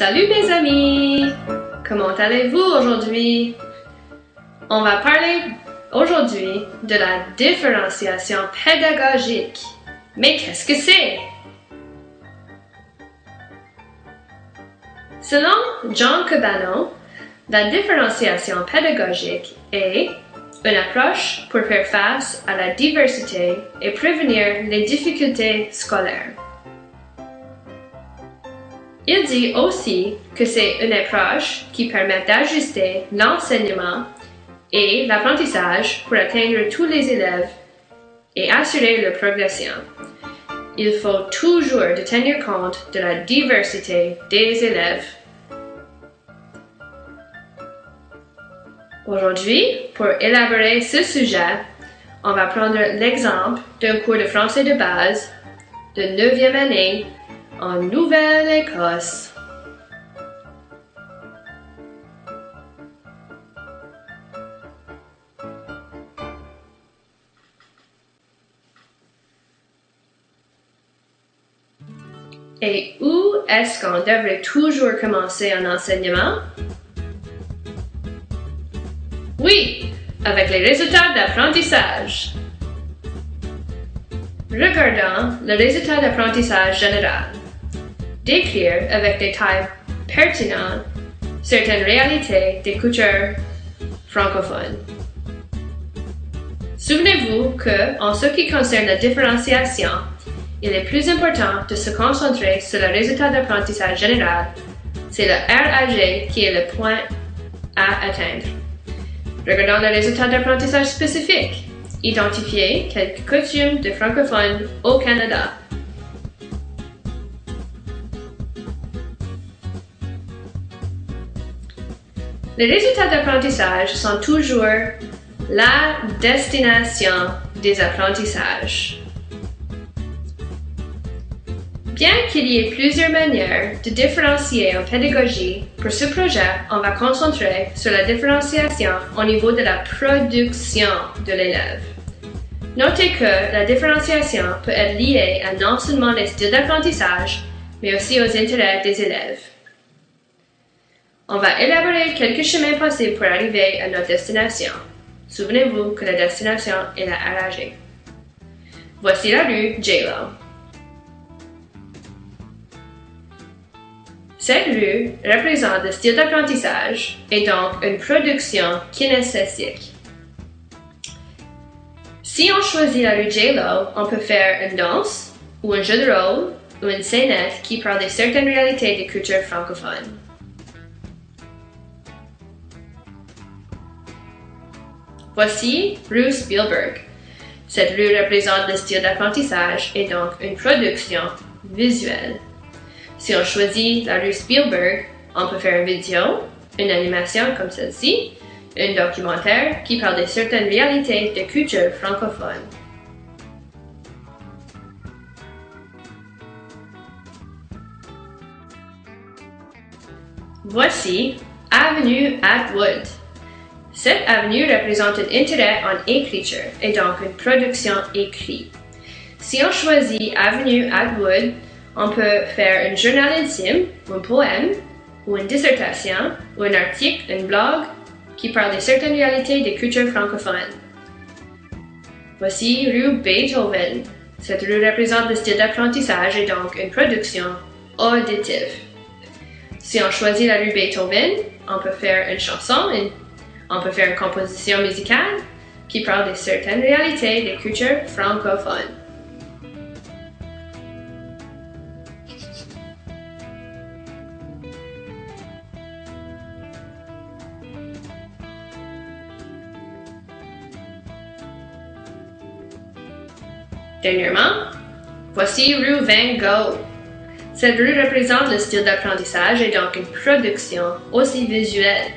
Salut mes amis! Comment allez-vous aujourd'hui? On va parler aujourd'hui de la différenciation pédagogique. Mais qu'est-ce que c'est? Selon John Cabano, la différenciation pédagogique est une approche pour faire face à la diversité et prévenir les difficultés scolaires. Il dit aussi que c'est une approche qui permet d'ajuster l'enseignement et l'apprentissage pour atteindre tous les élèves et assurer leur progression. Il faut toujours tenir compte de la diversité des élèves. Aujourd'hui, pour élaborer ce sujet, on va prendre l'exemple d'un cours de français de base de 9e année en Nouvelle-Écosse. Et où est-ce qu'on devrait toujours commencer un enseignement? Oui, avec les résultats d'apprentissage. Regardons le résultat d'apprentissage général. Décrire avec des détails pertinents certaines réalités des cultures francophones. Souvenez-vous que, en ce qui concerne la différenciation, il est plus important de se concentrer sur le résultat d'apprentissage général. C'est le RAG qui est le point à atteindre. Regardons le résultat d'apprentissage spécifique. Identifier quelques coutumes de francophones au Canada. Les résultats d'apprentissage sont toujours la destination des apprentissages. Bien qu'il y ait plusieurs manières de différencier en pédagogie, pour ce projet, on va concentrer sur la différenciation au niveau de la production de l'élève. Notez que la différenciation peut être liée à non seulement les styles d'apprentissage, mais aussi aux intérêts des élèves. On va élaborer quelques chemins possibles pour arriver à notre destination. Souvenez-vous que la destination est la RAG. Voici la rue J-Lo. Cette rue représente le style d'apprentissage et donc une production kinesthésique. Si on choisit la rue J-Lo, on peut faire une danse, ou un jeu de rôle, ou une scénette qui parle de certaines réalités des cultures francophones. Voici rue Spielberg. Cette rue représente le style d'apprentissage et donc une production visuelle. Si on choisit la rue Spielberg, on peut faire une vidéo, une animation comme celle-ci, un documentaire qui parle de certaines réalités de culture francophone. Voici Avenue Atwood. Cette avenue représente un intérêt en écriture et donc une production écrite. Si on choisit Avenue Atwood, on peut faire un journal intime, un poème, ou une dissertation, ou un article, un blog, qui parle de certaines réalités des cultures francophones. Voici rue Beethoven. Cette rue représente le style d'apprentissage et donc une production auditive. Si on choisit la rue Beethoven, on peut faire une chanson, on peut faire une composition musicale qui parle de certaines réalités des cultures francophones. Dernièrement, voici rue Van Gogh. Cette rue représente le style d'apprentissage et donc une production aussi visuelle.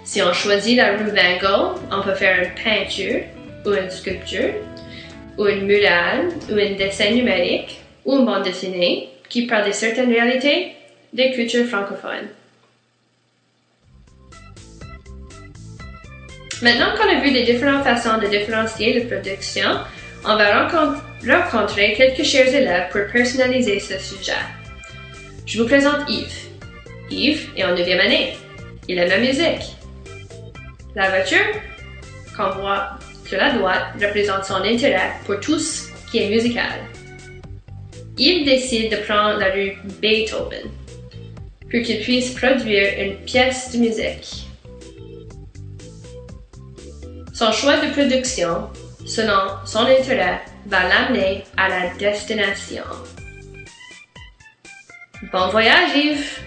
Si on choisit la rue Van Gogh, on peut faire une peinture, ou une sculpture, ou une murale, ou un dessin numérique, ou une bande dessinée qui parle de certaines réalités des cultures francophones. Maintenant qu'on a vu les différentes façons de différencier les productions, on va rencontrer quelques chers élèves pour personnaliser ce sujet. Je vous présente Yves. Yves est en 9e année. Il aime la musique. La voiture, qu'on voit sur la droite, représente son intérêt pour tout ce qui est musical. Yves décide de prendre la rue Beethoven pour qu'il puisse produire une pièce de musique. Son choix de production, selon son intérêt, va l'amener à la destination. Bon voyage, Yves!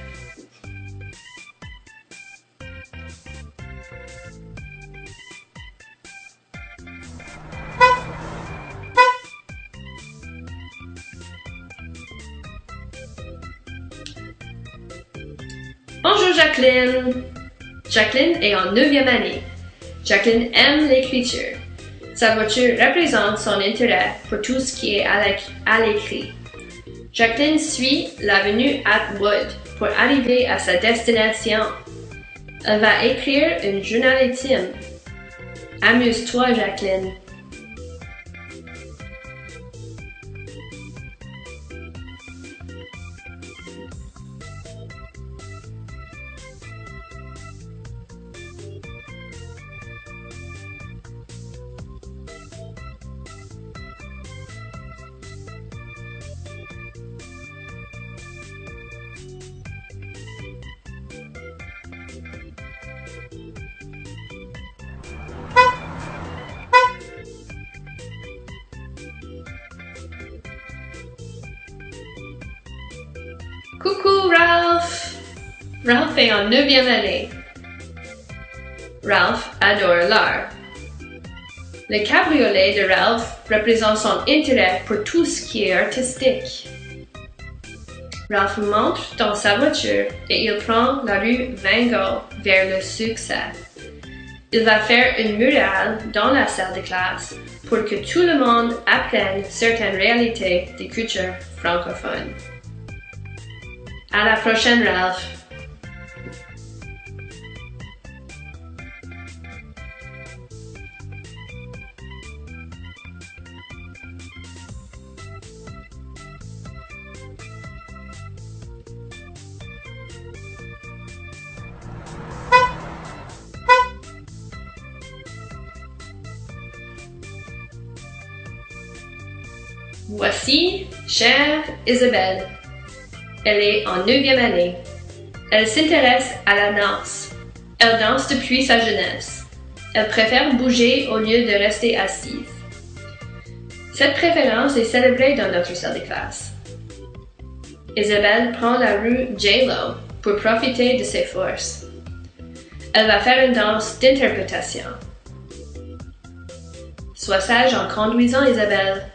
Bonjour Jacqueline! Jacqueline est en 9e année. Jacqueline aime l'écriture. Sa voiture représente son intérêt pour tout ce qui est à l'écrit. Jacqueline suit l'avenue Atwood pour arriver à sa destination. Elle va écrire un journal intime. Amuse-toi, Jacqueline. Coucou Ralph! Ralph est en 9e année. Ralph adore l'art. Le cabriolet de Ralph représente son intérêt pour tout ce qui est artistique. Ralph monte dans sa voiture et il prend la rue Van Gogh vers le succès. Il va faire une murale dans la salle de classe pour que tout le monde apprenne certaines réalités des cultures francophones. À la prochaine, Ralph! Voici chère Isabelle. Elle est en 9e année. Elle s'intéresse à la danse. Elle danse depuis sa jeunesse. Elle préfère bouger au lieu de rester assise. Cette préférence est célébrée dans notre salle de classe. Isabelle prend la rue J-Lo pour profiter de ses forces. Elle va faire une danse d'interprétation. Sois sage en conduisant, Isabelle.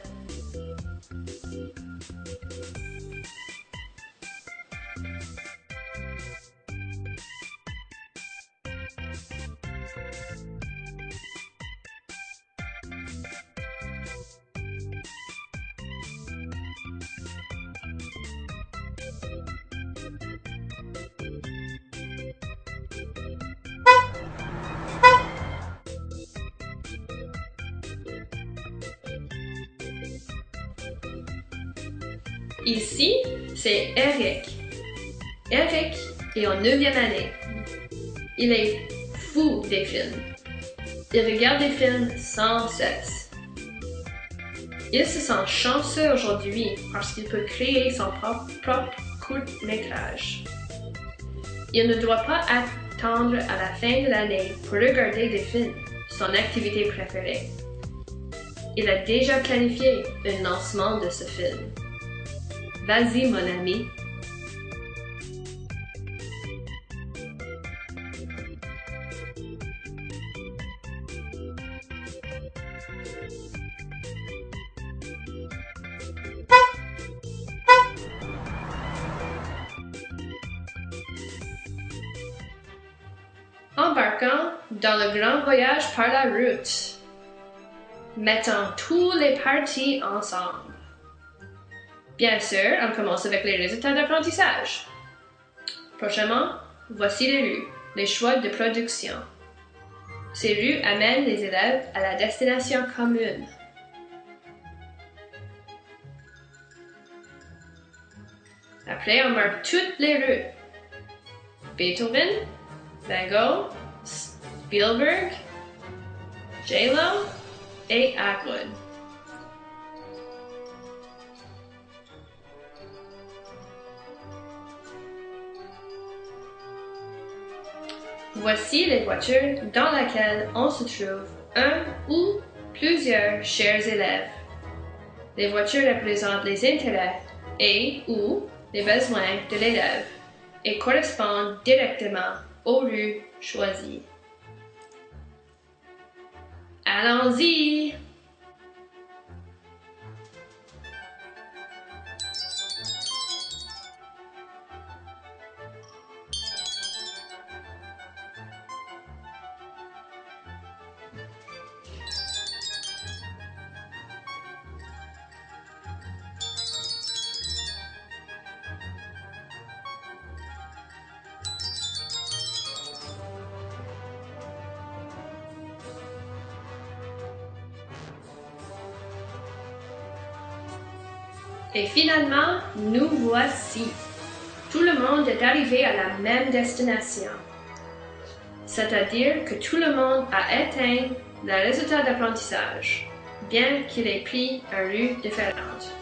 Ici, c'est Eric. Eric est en 9e année. Il est fou des films. Il regarde des films sans cesse. Il se sent chanceux aujourd'hui parce qu'il peut créer son propre court-métrage. Il ne doit pas attendre à la fin de l'année pour regarder des films, son activité préférée. Il a déjà planifié un lancement de ce film. Vas-y, mon ami. Embarquant dans le grand voyage par la route. Mettons tous les parties ensemble. Bien sûr, on commence avec les résultats d'apprentissage. Prochainement, voici les rues, les choix de production. Ces rues amènent les élèves à la destination commune. Après, on marque toutes les rues. Beethoven, Van Gogh, Spielberg, J-Lo et Atwood. Voici les voitures dans lesquelles on se trouve un ou plusieurs chers élèves. Les voitures représentent les intérêts et ou les besoins de l'élève et correspondent directement aux rues choisies. Allons-y! Et finalement, nous voici. Tout le monde est arrivé à la même destination. C'est-à-dire que tout le monde a atteint le résultat d'apprentissage, bien qu'il ait pris une rue différente.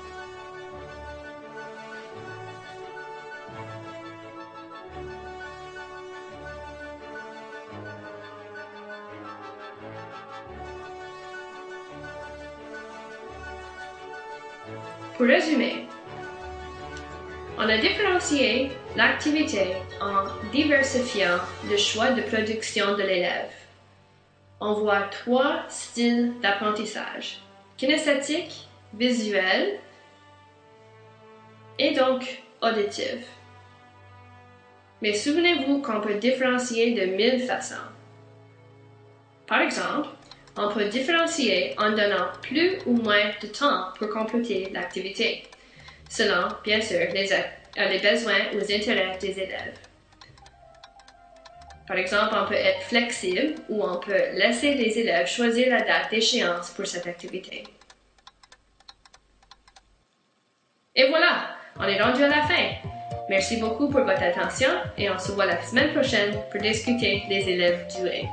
Pour résumer, on a différencié l'activité en diversifiant le choix de production de l'élève. On voit 3 styles d'apprentissage: kinesthétique, visuel et donc auditif. Mais souvenez-vous qu'on peut différencier de 1000 façons. Par exemple, on peut différencier en donnant plus ou moins de temps pour compléter l'activité, selon, bien sûr, les besoins ou les intérêts des élèves. Par exemple, on peut être flexible ou on peut laisser les élèves choisir la date d'échéance pour cette activité. Et voilà, on est rendu à la fin. Merci beaucoup pour votre attention et on se voit la semaine prochaine pour discuter des élèves doués.